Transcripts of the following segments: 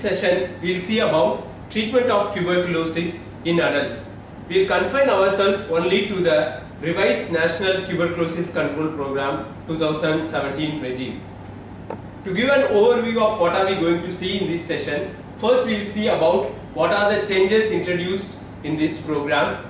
session, we'll see about treatment of tuberculosis in adults. We'll confine ourselves only to the revised National Tuberculosis Control Program 2017 regime. To give an overview of what are we going to see in this session, first we'll see about what are the changes introduced in this program.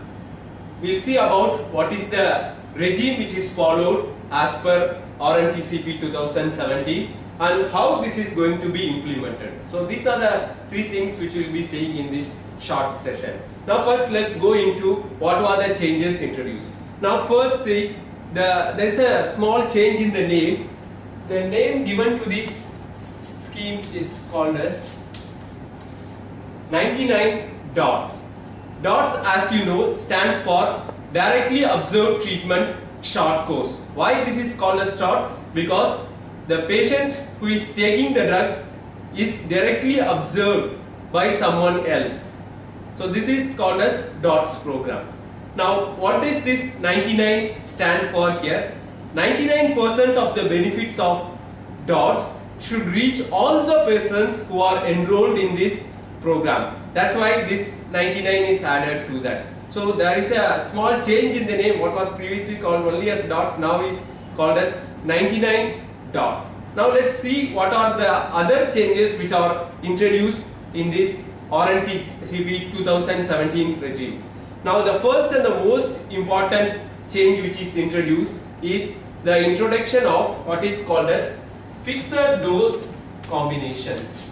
We'll see about what is the regime which is followed as per RNTCP 2017 and how this is going to be implemented. So these are the three things which we'll be seeing in this short session. Now first let's go into what were the changes introduced. Now first there's a small change in the name. The name given to this scheme is called as 99 DOTS. DOTS, as you know, stands for Directly Observed Treatment Short Course. Why this is called a short? Because the patient who is taking the drug is directly observed by someone else. So this is called as DOTS program. Now what does this 99 stand for here? 99% of the benefits of DOTS should reach all the persons who are enrolled in this program. That's why this 99 is added to that. So there is a small change in the name. What was previously called only as DOTS now is called as 99 DOTS. Now let's see what are the other changes which are introduced in this RNTCP 2017 regime. Now the first and the most important change which is introduced is the introduction of what is called as fixed dose combinations.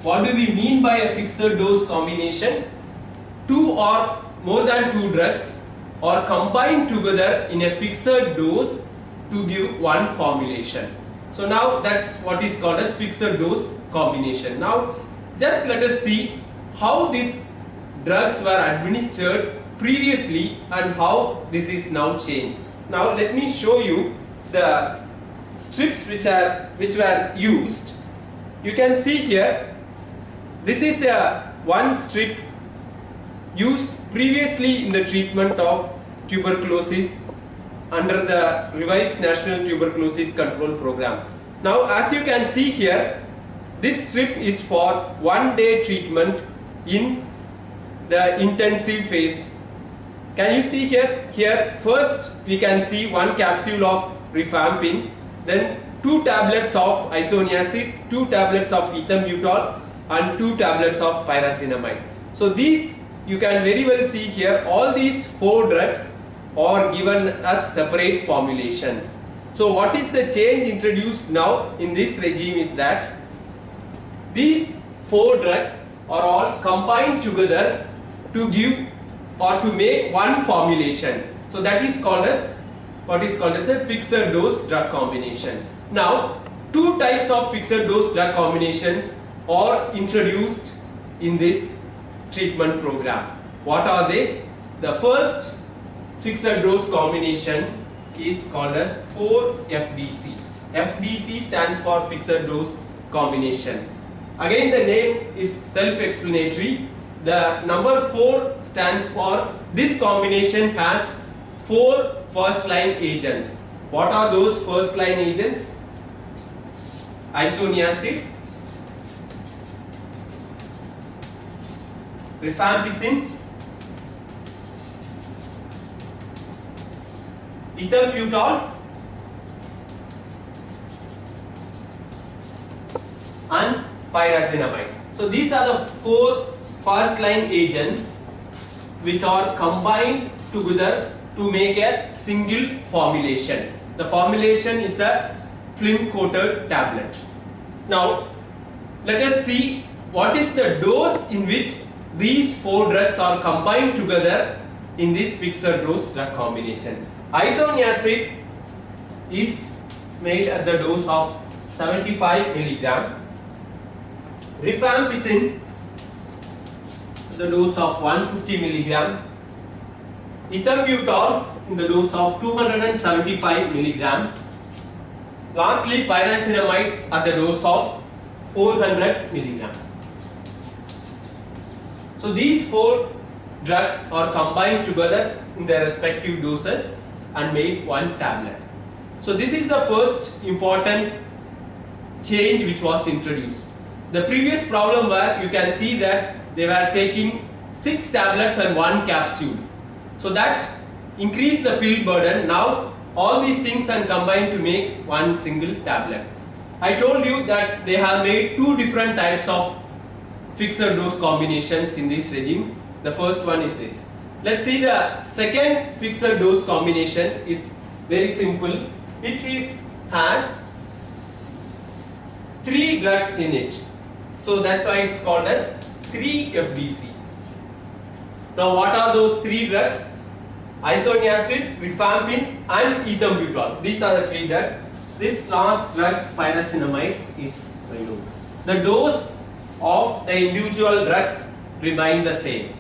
What do we mean by a fixed dose combination? Two or more than two drugs are combined together in a fixed dose to give one formulation. So now that's what is called as fixed dose combination. Now just let us see how these drugs were administered previously and how this is now changed. Now let me show you the strips which were used. You can see here, this is one strip used previously in the treatment of tuberculosis under the revised National Tuberculosis Control Program. Now as you can see here, this strip is for 1 day treatment in the intensive phase. Can you see here? Here first we can see one capsule of rifampin, then 2 tablets of isoniazid, 2 tablets of ethambutol and 2 tablets of pyrazinamide. So these you can very well see here, all these 4 drugs are given as separate formulations. So what is the change introduced now in this regime is that these 4 drugs are all combined together to give or to make one formulation. So that is called as what is called as a fixed dose drug combination. Now 2 types of fixed dose drug combinations are introduced in this treatment program. What are they? The first fixed dose combination is called as 4-FDC. FDC stands for fixed dose combination. Again the name is self-explanatory. The number 4 stands for this combination has 4 first line agents. What are those first line agents? Isoniazid, rifampicin, ethambutol and pyrazinamide. So these are the 4 first line agents which are combined together to make a single formulation. The formulation is a film coated tablet. Now let us see what is the dose in which these 4 drugs are combined together in this fixed dose drug combination. Isoniazid is made at the dose of 75 milligram. Rifampicin the dose of 150 milligram. Ethambutol in the dose of 275 milligram. Lastly, pyrazinamide at the dose of 400 milligrams. So these 4 drugs are combined together in their respective doses and made one tablet. So this is the first important change which was introduced. The previous problem where you can see that they were taking 6 tablets and 1 capsule. So that increased the pill burden. Now all these things are combined to make one single tablet. I told you that they have made 2 different types of fixed dose combinations in this regime. The first one is this. Let's see the second fixed dose combination is very simple. It has 3 drugs in it. So that's why it's called as 3-FDC. Now what are those 3 drugs? Isoniazid, rifampin and ethambutol. These are the 3 drugs. This last drug, pyrazinamide, is removed. The dose of the individual drugs remain the same.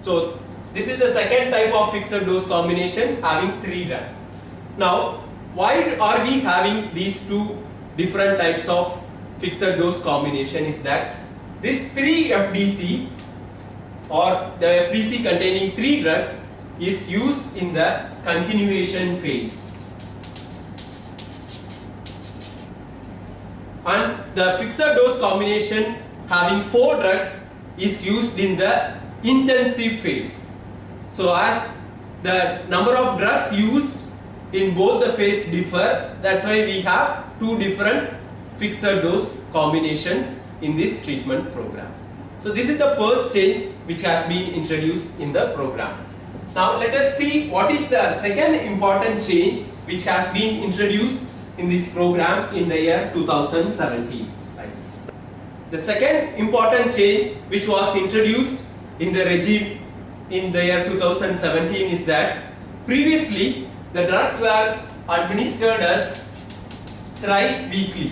So this is the second type of fixed dose combination having 3 drugs. Now why are we having these 2 different types of fixed dose combination is that this 3-FDC or the FDC containing 3 drugs is used in the continuation phase. And the fixed dose combination having 4 drugs is used in the intensive phase. So as the number of drugs used in both the phase differ, that's why we have 2 different fixed dose combinations in this treatment program. So this is the first change which has been introduced in the program. Now let us see what is the second important change which has been introduced in this program in the year 2017. The second important change which was introduced in the regime in the year 2017 is that previously the drugs were administered as thrice weekly.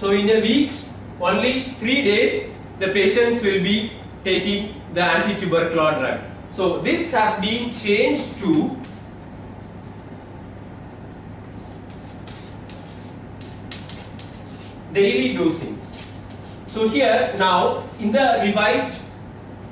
So in a week, only 3 days the patients will be taking the anti-tubercular drug. So this has been changed to daily dosing. So here now in the revised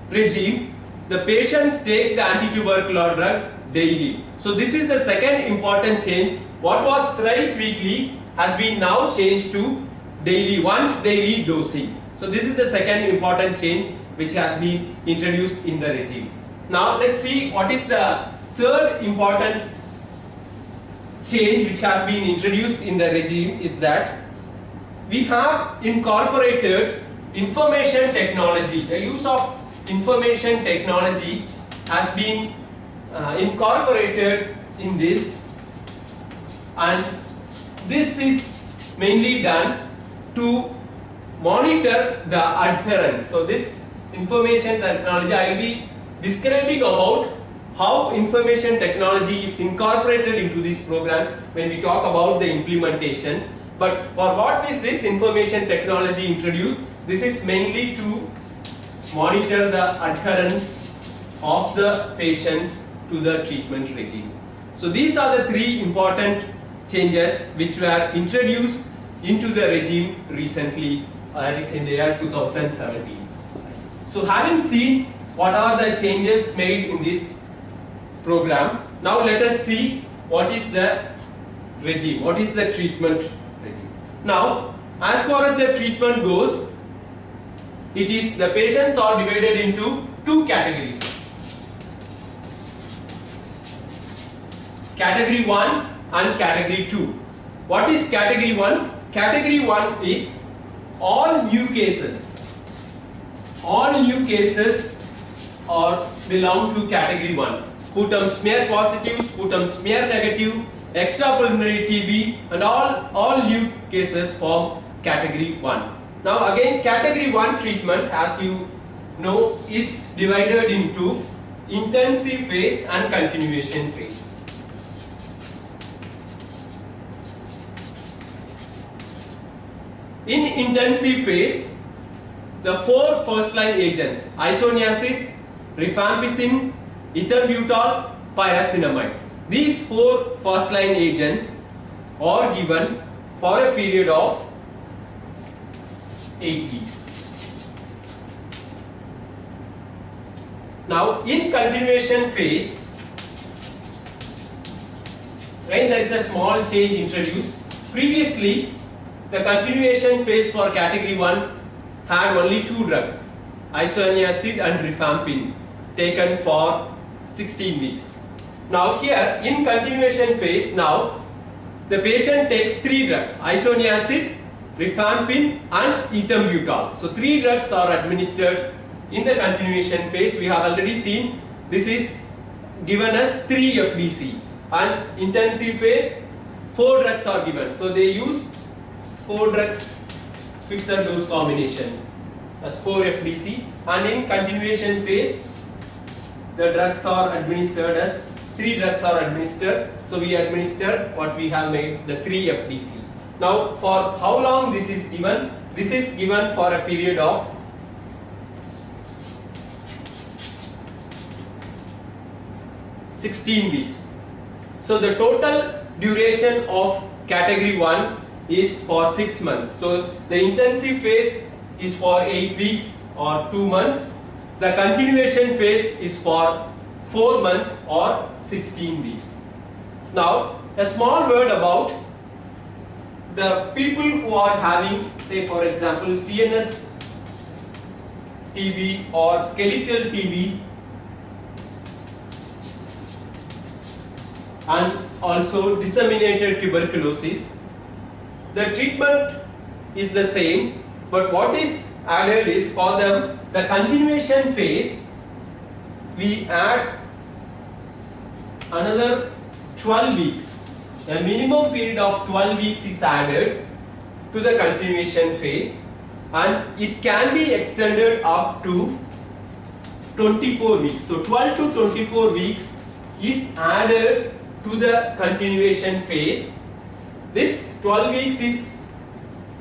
regime, the patients take the anti-tubercular drug daily. So this is the second important change. What was thrice weekly has been now changed to daily, once daily dosing. So this is the second important change which has been introduced in the regime. Now let's see what is the third important change which has been introduced in the regime is that we have incorporated information technology. The use of information technology has been incorporated in this, and this is mainly done to monitor the adherence. So this information technology, I will be describing about how information technology is incorporated into this program when we talk about the implementation. But for what is this information technology introduced? This is mainly to monitor the adherence of the patients to the treatment regime. So these are the 3 important changes which were introduced into the regime recently, in the year 2017. So having seen what are the changes made in this program, now let us see what is the regime, what is the treatment regime. Now, as far as the treatment goes, it is the patients are divided into 2 categories. Category 1 and category 2. What is category 1? Category 1 is all new cases. All new cases are belong to category 1. Sputum smear positive, sputum smear negative, extrapulmonary TB, and all new cases form category 1. Now again, category 1 treatment, as you know, is divided into intensive phase and continuation phase. In intensive phase, the 4 first-line agents, isoniazid, rifampicin, ethambutol, pyrazinamide. These 4 first-line agents are given for a period of 8 weeks. Now, in continuation phase, Again, there is a small change introduced. Previously, the continuation phase for category 1 had only two drugs, isoniazid and rifampin, taken for 16 weeks. Now here, in continuation phase, now the patient takes three drugs, isoniazid, rifampin and ethambutol. So three drugs are administered in the continuation phase. We have already seen this is given as 3 FDC, and intensive phase 4 drugs are given. So they use 4 drugs fixed dose combination as 4 FDC, and in continuation phase the drugs are administered as 3 drugs are administered. So we administer what we have made, the 3 FDC. Now for how long this is given? This is given for a period of 16 weeks. So the total duration of category 1 is for 6 months. So the intensive phase is for 8 weeks or 2 months. The continuation phase is for 4 months or 16 weeks. Now a small word about the people who are having, say for example, CNS TB or skeletal TB, and also disseminated tuberculosis. The treatment is the same, but what is added is, for them, the continuation phase, we add another 12 weeks. A minimum period of 12 weeks is added to the continuation phase, and it can be extended up to 24 weeks. So 12 to 24 weeks is added to the continuation phase. This 12 weeks is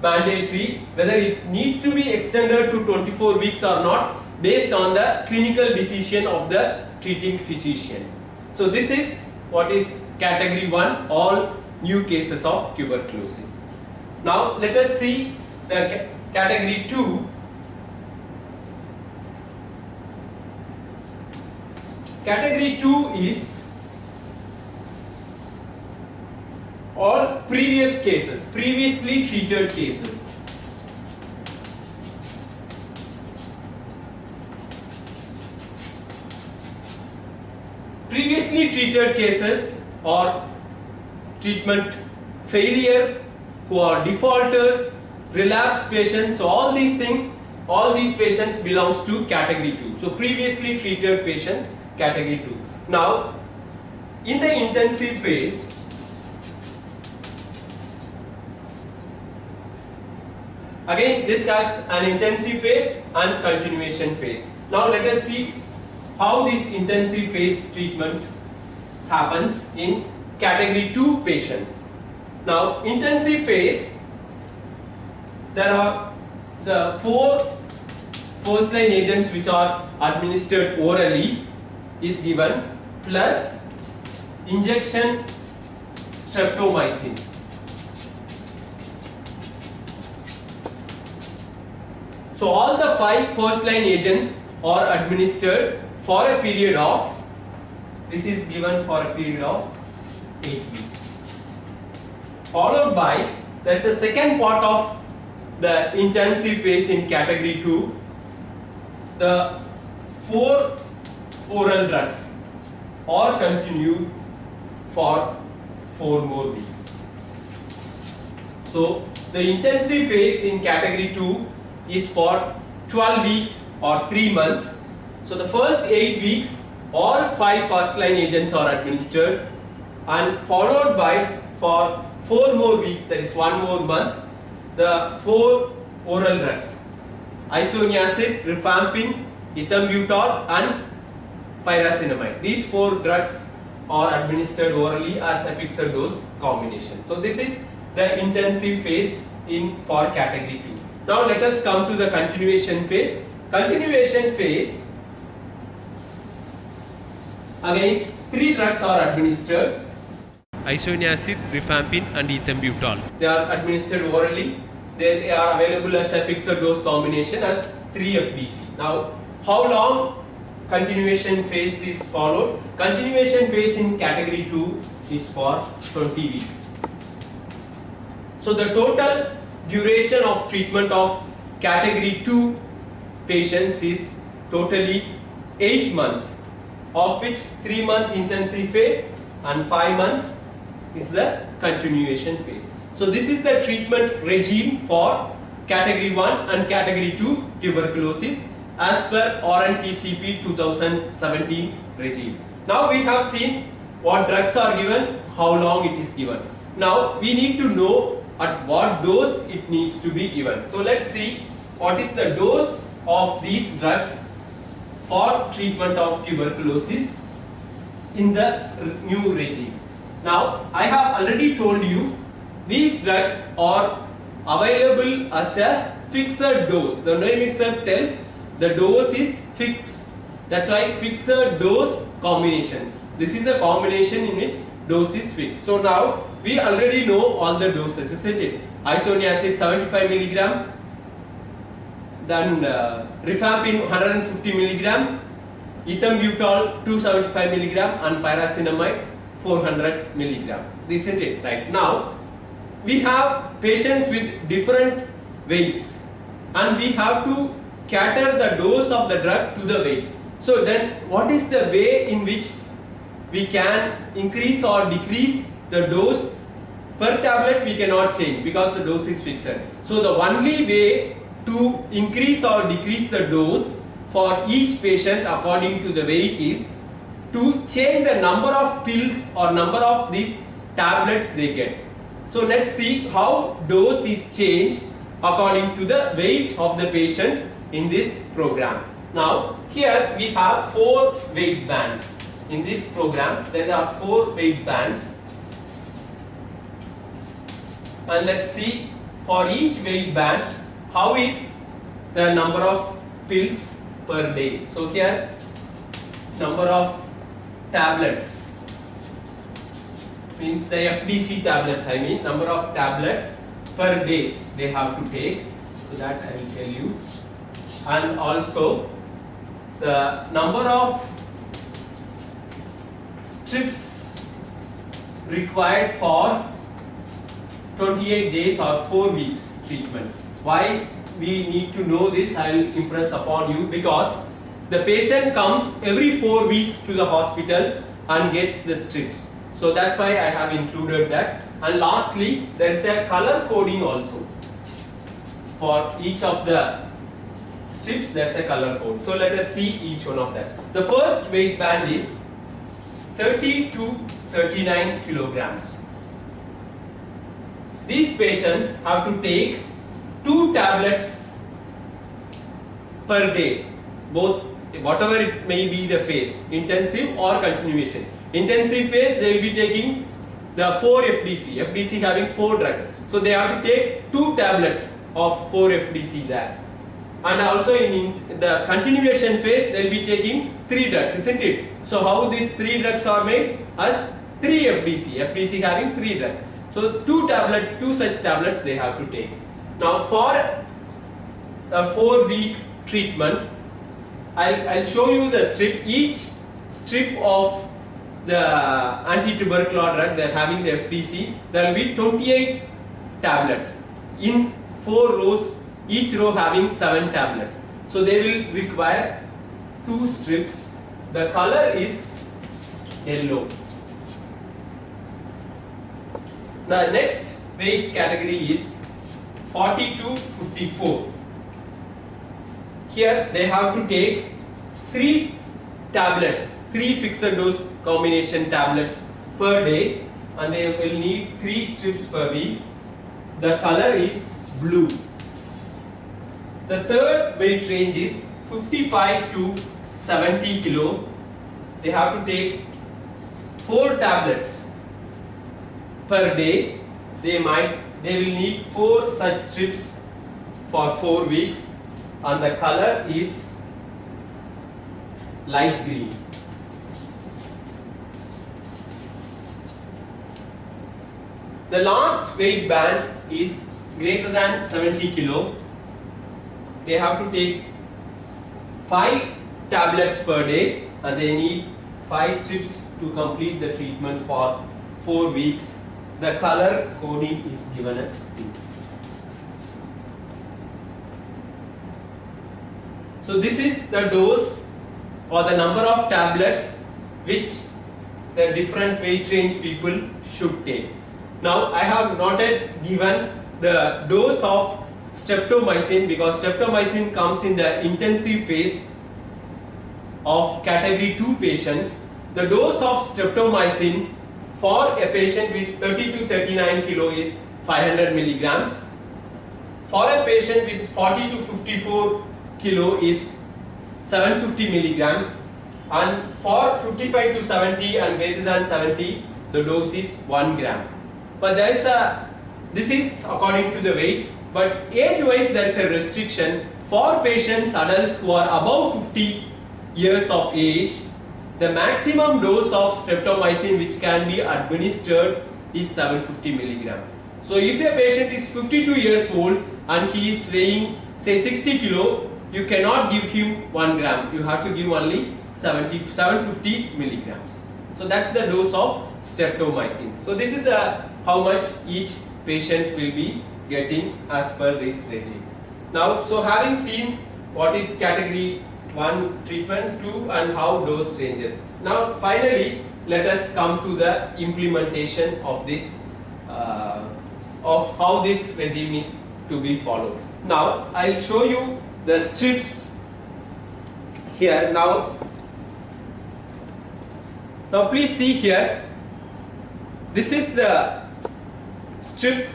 mandatory. Whether it needs to be extended to 24 weeks or not, based on the clinical decision of the treating physician. So this is what is category 1, all new cases of tuberculosis. Now let us see the category 2. Category 2 is all previous cases, previously treated cases. Previously treated cases or treatment failure, who are defaulters, relapse patients. So all these things, all these patients belongs to category 2. So previously treated patients, category 2. Now in the intensive phase, again this has an intensive phase and continuation phase. Now let us see how this intensive phase treatment happens in category 2 patients. Now intensive phase, there are the 4 first line agents which are administered orally is given, plus injection streptomycin. So all the 5 first line agents are administered for a period of, this is given for a period of 8 weeks. Followed by, there is a second part of the intensive phase in category 2, the 4 oral drugs are continued for 4 more weeks. So the intensive phase in category 2 is for 12 weeks or 3 months. So the first 8 weeks, all 5 first line agents are administered, and followed by, for 4 more weeks, that is 1 more month, the 4 oral drugs, isoniazid, rifampin, ethambutol and pyrazinamide. These 4 drugs are administered orally as a fixed dose combination. So this is the intensive phase for category 2. Now let us come to the continuation phase. Continuation phase, again 3 drugs are administered, isoniazid, rifampin and ethambutol. They are administered orally. They are available as a fixed dose combination as 3 FDC. Now how long continuation phase is followed? Continuation phase in category 2 is for 20 weeks. So the total duration of treatment of category 2 patients is totally 8 months, of which 3 months intensive phase and 5 months is the continuation phase. So this is the treatment regime for category 1 and category 2 tuberculosis as per RNTCP 2017 regime. Now we have seen what drugs are given, how long it is given. Now we need to know at what dose it needs to be given. So let's see what is the dose of these drugs for treatment of tuberculosis in the new regime. Now I have already told you these drugs are available as a fixed dose. The name itself tells the dose is fixed. That's why fixed dose combination. This is a combination in which dose is fixed. So now we already know all the doses, isn't it? Isoniazid 75 milligram, then rifampin 150 milligram, ethambutol 275 milligram, and pyrazinamide 400 milligram. Isn't it? Right now we have patients with different weights, and we have to cater the dose of the drug to the weight. So then what is the way in which we can increase or decrease the dose? Per tablet we cannot change because the dose is fixed. So the only way to increase or decrease the dose for each patient according to the weight is to change the number of pills or number of these tablets they get. So let's see how dose is changed according to the weight of the patient in this program. Now here we have 4 weight bands. In this program there are 4 weight bands, and let's see for each weight band how is the number of pills per day. So here number of tablets means the FDC tablets, I mean number of tablets per day they have to take. So that I will tell you, and also the number of strips required for 28 days or 4 weeks treatment. Why we need to know this, I will impress upon you, because the patient comes every 4 weeks to the hospital and gets the strips. So that's why I have included that. And lastly, there is a color coding also. For each of the strips there is a color code. So let us see each one of them. The first weight band is 30 to 39 kilograms. These patients have to take 2 tablets per day, both whatever it may be the phase, intensive or continuation. Intensive phase they will be taking the 4 FDC having 4 drugs. So they have to take 2 tablets of 4 FDC there. And also in the continuation phase they will be taking 3 drugs, isn't it? So how these 3 drugs are made? As 3 FDC having 3 drugs. So 2 such tablets they have to take. Now for a 4-week treatment, I'll show you the strip. Each strip of the anti-tubercular drug, they're having the FDC, there will be 28 tablets in 4 rows, each row having 7 tablets. So they will require 2 strips. The color is yellow. The next weight category is 40 to 54. Here they have to take 3 tablets, 3 fixed dose combination tablets per day, and they will need 3 strips per week. The color is blue. The third weight range is 55 to 70 kilo. They have to take 4 tablets per day. They will need 4 such strips for 4 weeks, and the color is light green. The last weight band is greater than 70 kilo. They have to take 5 tablets per day, and they need 5 strips to complete the treatment for 4 weeks. The color coding is given as pink. So this is the dose or the number of tablets which the different weight range people should take. Now I have noted given the dose of streptomycin because streptomycin comes in the intensive phase of category 2 patients. The dose of streptomycin for a patient with 30 to 39 kilo is 500 milligrams. For a patient with 40 to 54 kilo is 750 milligrams, and for 55 to 70 and greater than 70 the dose is 1 gram. But this is according to the weight, but age wise there is a restriction. For patients, adults who are above 50 years of age, the maximum dose of streptomycin which can be administered is 750 milligram. So if a patient is 52 years old and he is weighing say 60 kilo, you cannot give him 1 gram. You have to give only 750 milligrams. So that's the dose of streptomycin. So this is how much each patient will be getting as per this regime. Now, so having seen what is category 1 treatment, 2 and how dose ranges. Now finally let us come to the implementation of this of how this regime is to be followed. Now I'll show you the strips here. Now please see here, this is the strip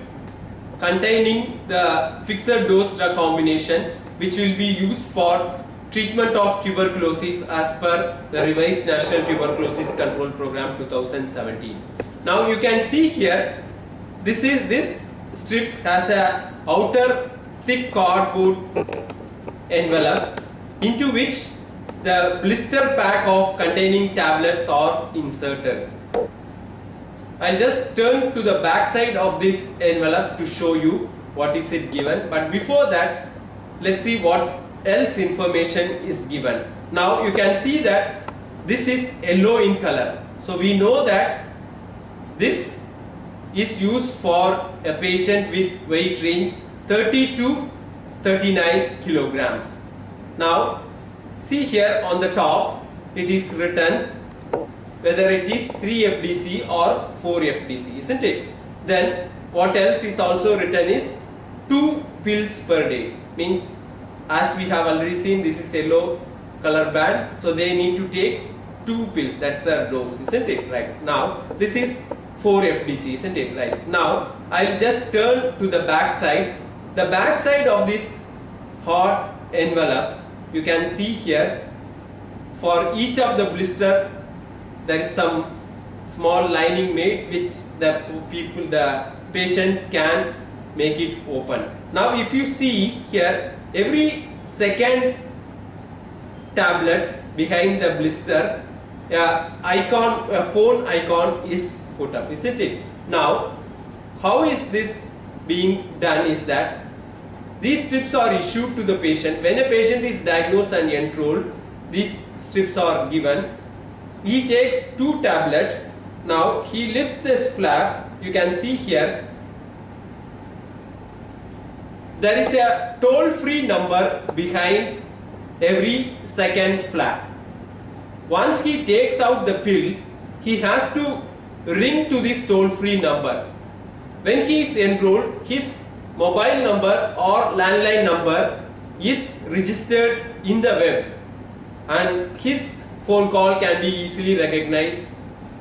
containing the fixed dose drug combination which will be used for treatment of tuberculosis as per the revised National Tuberculosis Control Program 2017. Now you can see here, this strip has a outer thick cardboard envelope into which the blister pack of containing tablets are inserted. I'll just turn to the back side of this envelope to show you what is it given, but before that let's see what else information is given. Now you can see that this is yellow in color, so we know that this is used for a patient with weight range 30 to 39 kilograms. Now see here on the top it is written whether it is 3 FDC or 4 FDC, isn't it? Then what else is also written is 2 pills per day, means as we have already seen this is yellow color band, so they need to take 2 pills, that's the dose, isn't it? Right. Now this is 4 FDC, isn't it? Right. Now I'll just turn to the back side. The back side of this hot envelope, you can see here for each of the blister there is some small lining made which the patient can make it open. Now if you see here, every second tablet behind the blister, a phone icon is put up, isn't it? Now how is this being done is that these strips are issued to the patient. When a patient is diagnosed and enrolled, these strips are given. He takes 2 tablets. Now he lifts this flap. You can see here there is a toll-free number behind every second flap. Once he takes out the pill, he has to ring to this toll-free number. When he is enrolled, his mobile number or landline number is registered in the web and his phone call can be easily recognized.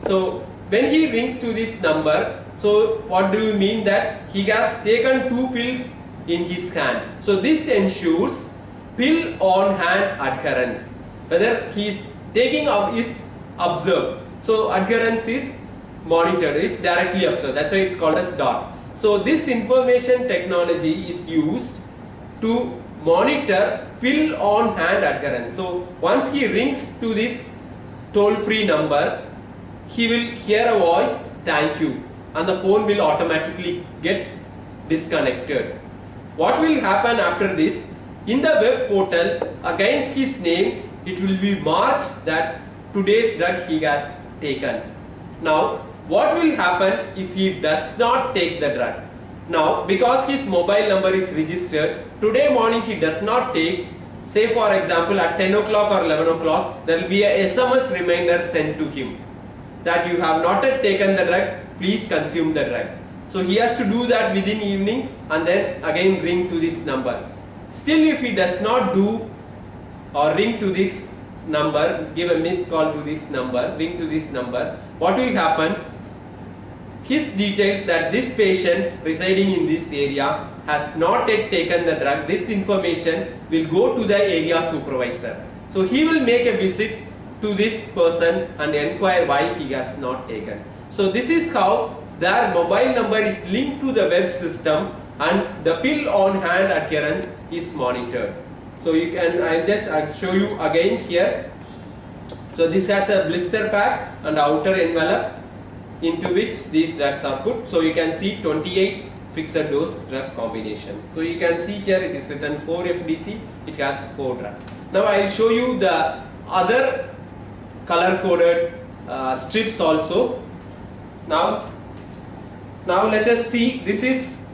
So when he rings to this number, so what do you mean that he has taken 2 pills in his hand. So this ensures pill on hand adherence. Whether he is taking up is observed. So adherence is monitored, is directly observed. That's why it's called as DOTS. So this information technology is used to monitor pill on hand adherence. So once he rings to this toll-free number, he will hear a voice, "Thank you," and the phone will automatically get disconnected. What will happen after this? In the web portal, against his name, it will be marked that today's drug he has taken. Now, what will happen if he does not take the drug? Now, because his mobile number is registered, today morning he does not take, say for example at 10 o'clock or 11 o'clock, there will be a SMS reminder sent to him that you have not yet taken the drug, please consume the drug. So he has to do that within evening and then again ring to this number. Still, if he does not do or ring to this number, give a missed call to this number, ring to this number, what will happen? His details that this patient residing in this area has not yet taken the drug, this information will go to the area supervisor. So he will make a visit to this person and inquire why he has not taken. So this is how their mobile number is linked to the web system and the pill on hand adherence is monitored. So you can, I'll show you again here. So this has a blister pack and outer envelope into which these drugs are put. So you can see 28 fixed dose drug combinations. So you can see here it is written 4 FDC, it has 4 drugs. Now I will show you the other color coded strips also. Now let us see, this is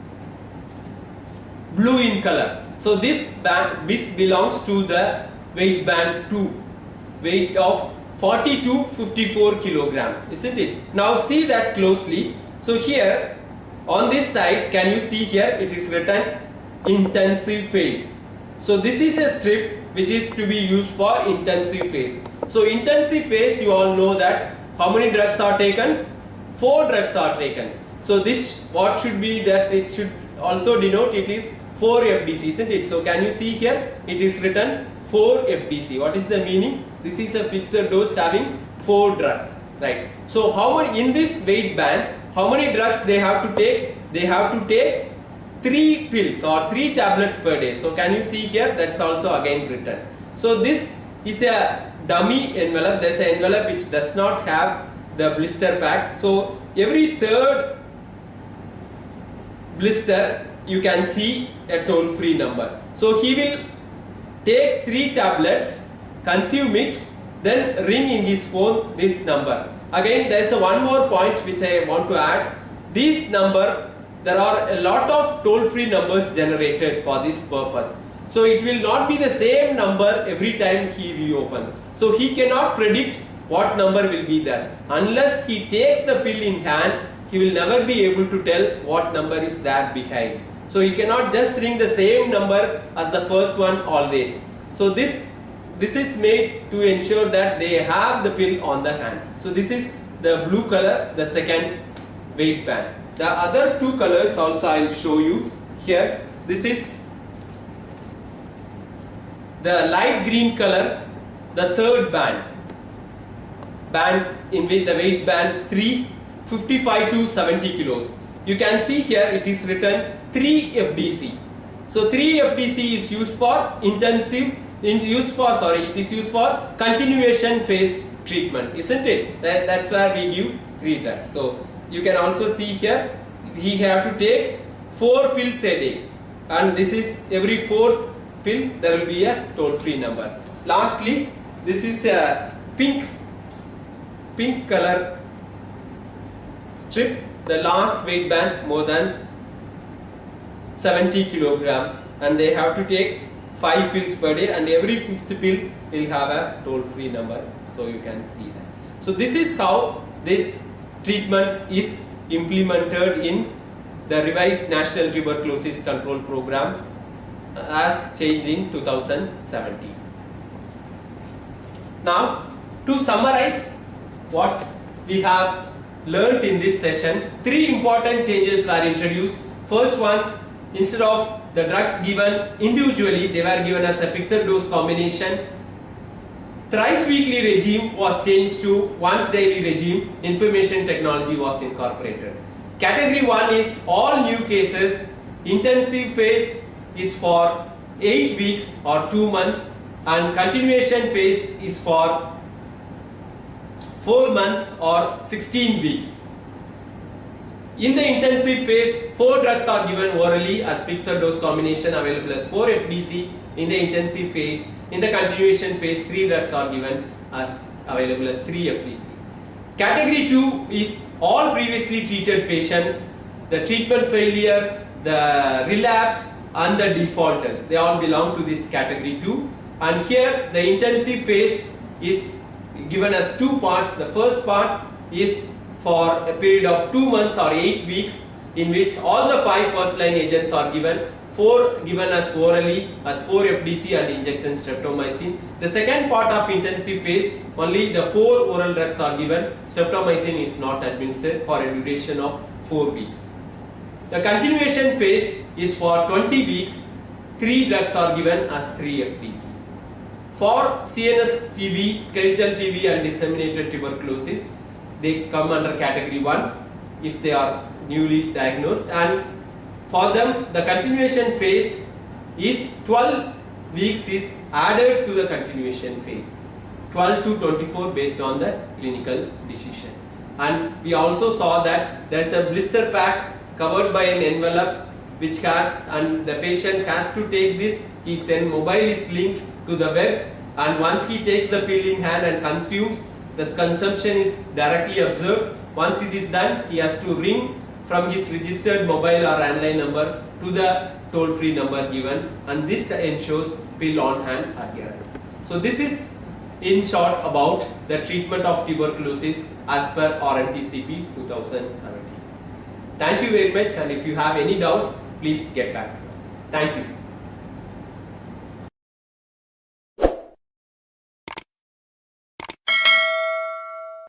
blue in color. So this belongs to the weight band 2, weight of 40 to 54 kilograms, isn't it? Now see that closely. So here on this side, can you see here it is written intensive phase. So this is a strip which is to be used for intensive phase. So intensive phase, you all know that how many drugs are taken? 4 drugs are taken. So this, what should be that, it should also denote it is 4 FDC, isn't it? So can you see here it is written 4 FDC. What is the meaning? This is a fixed dose having 4 drugs, right? So how many in this weight band, how many drugs they have to take? They have to take 3 pills or 3 tablets per day. So can you see here, that's also again written. So this is a dummy envelope. There's an envelope which does not have the blister packs. So every third blister you can see a toll-free number. So he will take 3 tablets, consume it, then ring in his phone this number. Again, there is one more point which I want to add. This number, there are a lot of toll-free numbers generated for this purpose. So it will not be the same number every time he reopens. So he cannot predict what number will be there. Unless he takes the pill in hand, he will never be able to tell what number is there behind. So he cannot just ring the same number as the first one always. So this is made to ensure that they have the pill on the hand. So this is the blue color, the second weight band. The other 2 colors also I will show you here. This is the light green color, the third band in with the weight band 3, 55 to 70 kilos. You can see here it is written 3 FDC. So 3 FDC is used for it is used for continuation phase treatment, isn't it? That's where we give 3 drugs. So you can also see here he have to take 4 pills a day, and this is every 4th pill there will be a toll-free number. Lastly, this is a pink color strip, the last weight band more than 70 kilogram, and they have to take 5 pills per day, and every 5th pill will have a toll-free number. So you can see that. So this is how this treatment is implemented in the revised National Tuberculosis Control Program as changed in 2017. Now, to summarize what we have learnt in this session, 3 important changes were introduced. First one, instead of the drugs given individually, they were given as a fixed dose combination. Thrice weekly regime was changed to once daily regime. Information technology was incorporated. Category 1 is all new cases. Intensive phase is for 8 weeks or 2 months, and continuation phase is for 4 months or 16 weeks. In the intensive phase, 4 drugs are given orally as fixed dose combination available as 4 FDC in the intensive phase. In the continuation phase, 3 drugs are given as available as 3 FDC. Category 2 is all previously treated patients, the treatment failure, the relapse and the defaulters. They all belong to this category 2. And here the intensive phase is given as two parts. The first part is for a period of 2 months or 8 weeks, in which all the 5 first line agents are given, 4 given as orally as 4 FDC and injection streptomycin. The second part of intensive phase, only the 4 oral drugs are given, streptomycin is not administered for a duration of 4 weeks. The continuation phase is for 20 weeks, 3 drugs are given as 3 FDC. For CNS TB, skeletal TB and disseminated tuberculosis, they come under category 1 if they are newly diagnosed, and for them the continuation phase is 12 weeks is added to the continuation phase, 12 to 24 based on the clinical decision. And we also saw that there is a blister pack covered by an envelope which has, and the patient has to take this. His mobile is linked to the web, and once he takes the pill in hand and consumes, the consumption is directly observed. Once it is done, he has to ring from his registered mobile or landline number to the toll-free number given, and this ensures pill on hand adherence. So this is in short about the treatment of tuberculosis as per RNTCP 2017. Thank you very much, and if you have any doubts, please get back to us. Thank you.